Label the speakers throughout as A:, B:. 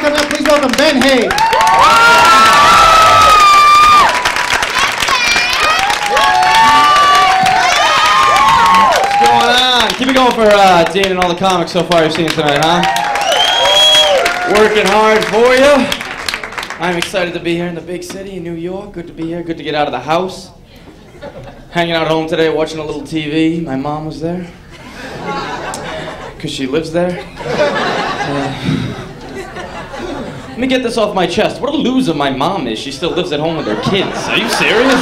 A: coming up, please welcome Ben Hague.
B: What's going on? Keep it going for Dean and all the comics so far you've seen tonight, huh? Working hard for you. I'm excited to be here in the big city in New York. Good to be here. Good to get out of the house. Hanging out at home today, watching a little TV. My mom was there. Because she lives there. Let me get this off my chest. What a loser my mom is. She still lives at home with her kids. Are you serious?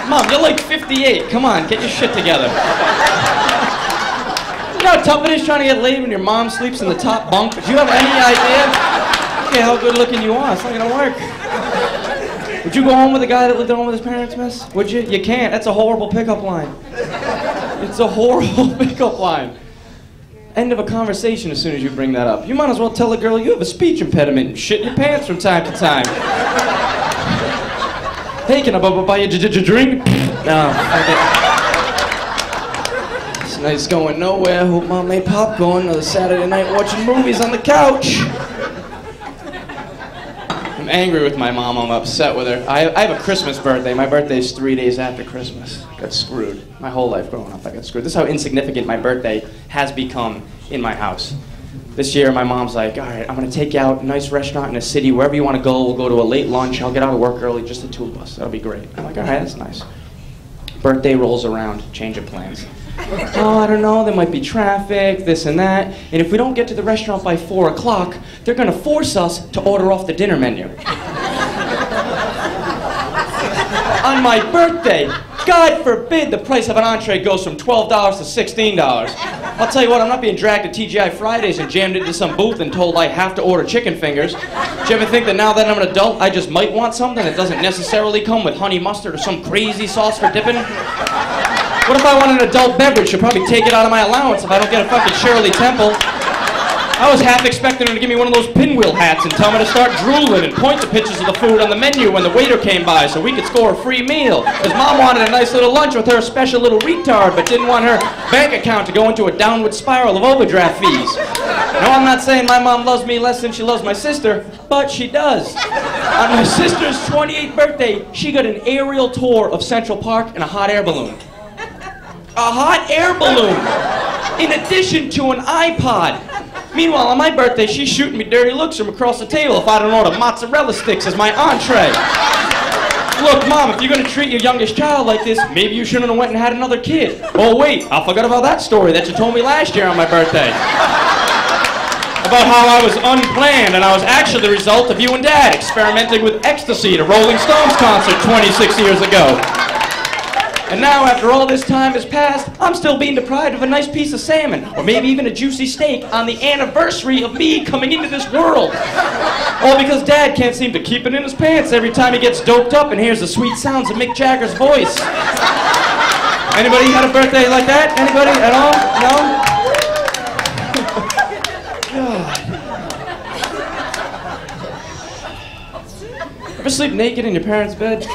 B: Mom, you're like 58. Come on, get your shit together. You know how tough it is trying to get laid when your mom sleeps in the top bunk? Do you have any idea? Okay, how good looking you are. It's not gonna work. Would you go home with a guy that lived at home with his parents, miss? Would you? You can't. That's a horrible pickup line. It's a horrible pickup line. End of a conversation as soon as you bring that up. You might as well tell a girl you have a speech impediment and shit in your pants from time to time. Hey, can I buy you a drink? No. This night's going nowhere. Hope Mom made popcorn another Saturday night watching movies on the couch. I'm angry with my mom. I'm upset with her. I have a Christmas birthday. My birthday's 3 days after Christmas. Got screwed. My whole life growing up, I got screwed. This is how insignificant my birthday has become in my house. This year, my mom's like, all right, I'm going to take you out a nice restaurant in a city. Wherever you want to go, we'll go to a late lunch. I'll get out of work early, just the two of us. That'll be great. I'm like, all right, that's nice. Birthday rolls around, change of plans. Oh, I don't know, there might be traffic, this and that. And if we don't get to the restaurant by 4 o'clock, they're going to force us to order off the dinner menu. On my birthday, God forbid the price of an entree goes from $12 to $16. I'll tell you what, I'm not being dragged to TGI Fridays and jammed into some booth and told I have to order chicken fingers. Do you ever think that now that I'm an adult, I just might want something that doesn't necessarily come with honey mustard or some crazy sauce for dipping? What if I want an adult beverage? She'll probably take it out of my allowance if I don't get a fucking Shirley Temple. I was half expecting her to give me one of those pinwheel hats and tell me to start drooling and point to pictures of the food on the menu when the waiter came by so we could score a free meal. Because Mom wanted a nice little lunch with her special little retard but didn't want her bank account to go into a downward spiral of overdraft fees. No, I'm not saying my mom loves me less than she loves my sister, but she does. On my sister's 28th birthday, she got an aerial tour of Central Park in a hot air balloon. A hot air balloon, in addition to an iPod. Meanwhile, on my birthday, she's shooting me dirty looks from across the table if I don't order mozzarella sticks as my entree. Look, Mom, if you're going to treat your youngest child like this, maybe you shouldn't have went and had another kid. Oh, wait, I forgot about that story that you told me last year on my birthday. About how I was unplanned and I was actually the result of you and Dad experimenting with ecstasy at a Rolling Stones concert 26 years ago. And now, after all this time has passed, I'm still being deprived of a nice piece of salmon, or maybe even a juicy steak, on the anniversary of me coming into this world. All because Dad can't seem to keep it in his pants every time he gets doped up and hears the sweet sounds of Mick Jagger's voice. Anybody had a birthday like that? Anybody at all? No? God. Ever sleep naked in your parents' bed?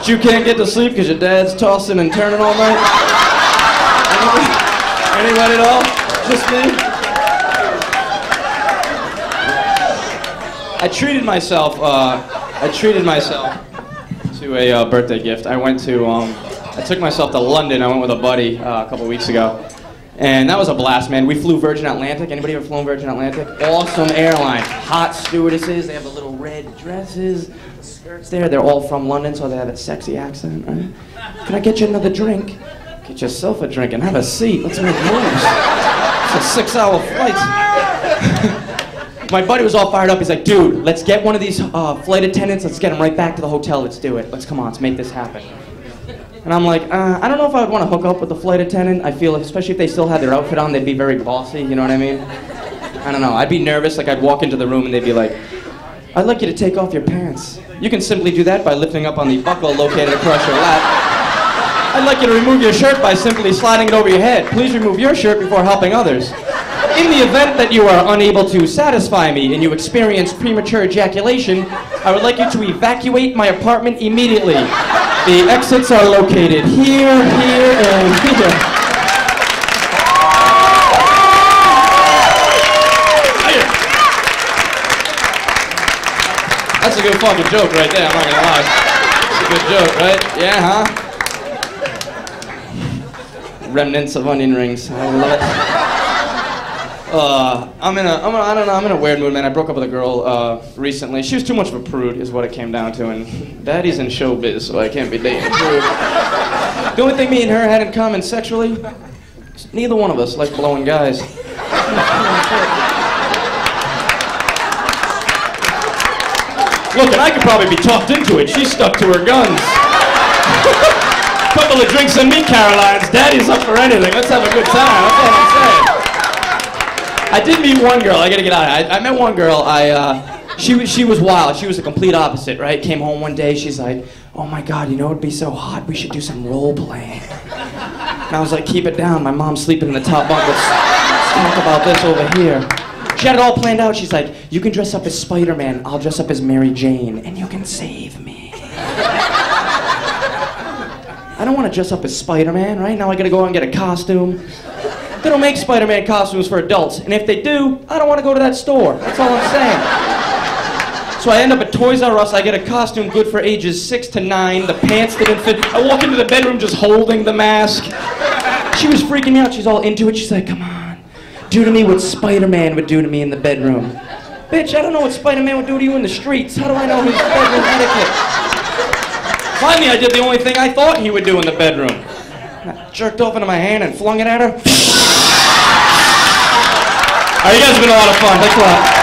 B: You can't get to sleep because your dad's tossing and turning all night? Anybody at all? Just me? I treated myself to a birthday gift. I took myself to London. I went with a buddy a couple weeks ago. And that was a blast, man. We flew Virgin Atlantic. Anybody ever flown Virgin Atlantic? Awesome airline. Hot stewardesses. They have the little red dresses, skirts there. They're all from London, so they have that sexy accent, right? Can I get you another drink? Get yourself a drink and have a seat. Let's make moves. It's a 6-hour flight. My buddy was all fired up. He's like, dude, let's get one of these flight attendants. Let's get him right back to the hotel. Let's do it. Come on, let's make this happen. And I'm like, I don't know if I would want to hook up with the flight attendant. I feel, especially if they still had their outfit on, they'd be very bossy, you know what I mean? I don't know, I'd be nervous, like I'd walk into the room and they'd be like, I'd like you to take off your pants. You can simply do that by lifting up on the buckle located across your lap. I'd like you to remove your shirt by simply sliding it over your head. Please remove your shirt before helping others. In the event that you are unable to satisfy me and you experience premature ejaculation, I would like you to evacuate my apartment immediately. The exits are located here, and here. That's a good fucking joke right there, I'm not gonna lie. It's a good joke, right? Yeah, huh? Remnants of onion rings. I love it. I'm in a weird mood, man. I broke up with a girl recently. She was too much of a prude, is what it came down to, and daddy's in showbiz, so I can't be dating a prude. The only thing me and her had in common sexually, neither one of us liked blowing guys. Look, and I could probably be talked into it. She's stuck to her guns. Couple of drinks on me, Carolines. Daddy's up for anything. Let's have a good time. That's all I'm saying. I did meet one girl. I gotta get out of here. I met one girl. She was wild. She was the complete opposite, right? Came home one day. She's like, "Oh my God, you know it'd be so hot. We should do some role playing." And I was like, "Keep it down. My mom's sleeping in the top bunk. Let's talk about this over here." She had it all planned out. She's like, "You can dress up as Spider-Man. I'll dress up as Mary Jane, and you can save me." I don't want to dress up as Spider-Man, right? Now I gotta go out and get a costume. They don't make Spider-Man costumes for adults, and if they do, I don't want to go to that store. That's all I'm saying. So I end up at Toys R Us. I get a costume good for ages 6 to 9. The pants didn't fit. I walk into the bedroom just holding the mask. She was freaking me out. She's all into it. She's like, "Come on. Do to me what Spider-Man would do to me in the bedroom." Bitch, I don't know what Spider-Man would do to you in the streets. How do I know his bedroom etiquette? Finally, I did the only thing I thought he would do in the bedroom. I jerked off into my hand and flung it at her. Alright, you guys have been a lot of fun. Thanks a lot.